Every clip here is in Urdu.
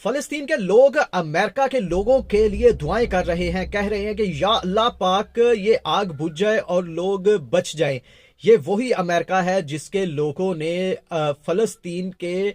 فلسطین کے لوگ امریکہ کے لوگوں کے لیے دعائیں کر رہے ہیں، کہہ رہے ہیں کہ یا اللہ پاک یہ آگ بجھ جائے اور لوگ بچ جائیں۔ یہ وہی امریکہ ہے جس کے لوگوں نے فلسطین کے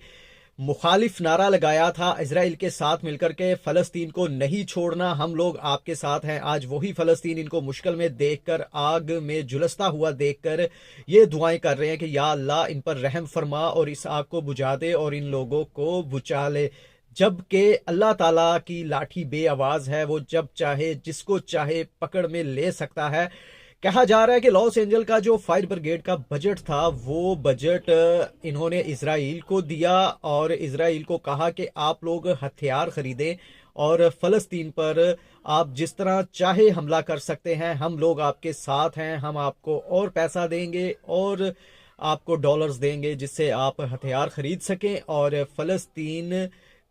مخالف نعرہ لگایا تھا اسرائیل کے ساتھ مل کر کے، فلسطین کو نہیں چھوڑنا، ہم لوگ آپ کے ساتھ ہیں۔ آج وہی فلسطین ان کو مشکل میں دیکھ کر، آگ میں جلستا ہوا دیکھ کر یہ دعائیں کر رہے ہیں کہ یا اللہ ان پر رحم فرما اور اس آگ کو بجھا دے اور ان لوگوں کو بچا لے۔ جبکہ اللہ تعالیٰ کی لاٹھی بے آواز ہے، وہ جب چاہے جس کو چاہے پکڑ میں لے سکتا ہے۔ کہا جا رہا ہے کہ لاس اینجل کا جو فائر بریگیڈ کا بجٹ تھا، وہ بجٹ انہوں نے اسرائیل کو دیا اور اسرائیل کو کہا کہ آپ لوگ ہتھیار خریدیں اور فلسطین پر آپ جس طرح چاہے حملہ کر سکتے ہیں، ہم لوگ آپ کے ساتھ ہیں، ہم آپ کو اور پیسہ دیں گے اور آپ کو ڈالرز دیں گے جس سے آپ ہتھیار خرید سکیں اور فلسطین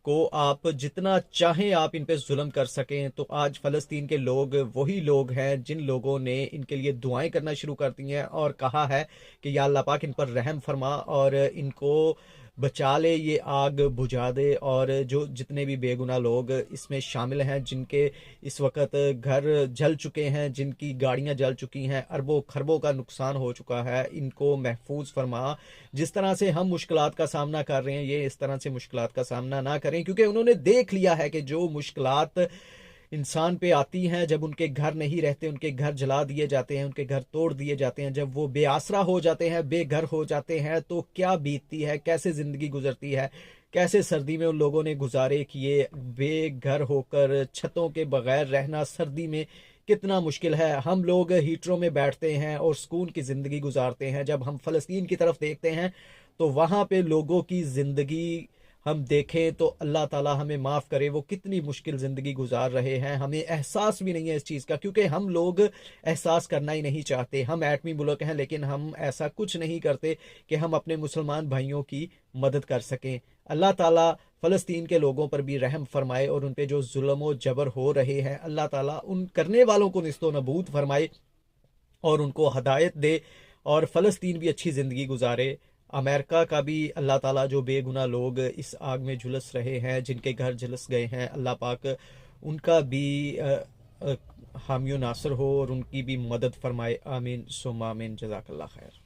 کو آپ جتنا چاہیں آپ ان پہ ظلم کر سکیں۔ تو آج فلسطین کے لوگ وہی لوگ ہیں جن لوگوں نے ان کے لیے دعائیں کرنا شروع کر دی ہیں اور کہا ہے کہ یا اللہ پاک ان پر رحم فرما اور ان کو بچا لے، یہ آگ بجھا دے، اور جو جتنے بھی بے گناہ لوگ اس میں شامل ہیں، جن کے اس وقت گھر جل چکے ہیں، جن کی گاڑیاں جل چکی ہیں، اربوں خربوں کا نقصان ہو چکا ہے، ان کو محفوظ فرما۔ جس طرح سے ہم مشکلات کا سامنا کر رہے ہیں، یہ اس طرح سے مشکلات کا سامنا نہ کریں، کیونکہ انہوں نے دیکھ لیا ہے کہ جو مشکلات انسان پہ آتی ہیں، جب ان کے گھر نہیں رہتے، ان کے گھر جلا دیے جاتے ہیں، ان کے گھر توڑ دیے جاتے ہیں، جب وہ بے آسرا ہو جاتے ہیں، بے گھر ہو جاتے ہیں، تو کیا بیتتی ہے، کیسے زندگی گزرتی ہے، کیسے سردی میں ان لوگوں نے گزارے کیے، بے گھر ہو کر چھتوں کے بغیر رہنا سردی میں کتنا مشکل ہے۔ ہم لوگ ہیٹروں میں بیٹھتے ہیں اور سکون کی زندگی گزارتے ہیں، جب ہم فلسطین کی طرف دیکھتے ہیں تو وہاں پہ لوگوں کی زندگی ہم دیکھیں تو اللہ تعالیٰ ہمیں معاف کرے، وہ کتنی مشکل زندگی گزار رہے ہیں، ہمیں احساس بھی نہیں ہے اس چیز کا، کیونکہ ہم لوگ احساس کرنا ہی نہیں چاہتے۔ ہم ایٹمی ملک ہیں لیکن ہم ایسا کچھ نہیں کرتے کہ ہم اپنے مسلمان بھائیوں کی مدد کر سکیں۔ اللہ تعالیٰ فلسطین کے لوگوں پر بھی رحم فرمائے اور ان پہ جو ظلم و جبر ہو رہے ہیں، اللہ تعالیٰ ان کرنے والوں کو نست و نبود فرمائے اور ان کو ہدایت دے اور فلسطین بھی اچھی زندگی گزارے۔ امریکہ کا بھی اللہ تعالیٰ جو بے گناہ لوگ اس آگ میں جھلس رہے ہیں، جن کے گھر جھلس گئے ہیں، اللہ پاک ان کا بھی حامی و ناصر ہو اور ان کی بھی مدد فرمائے۔ آمین ثم آمین۔ جزاک اللہ خیر۔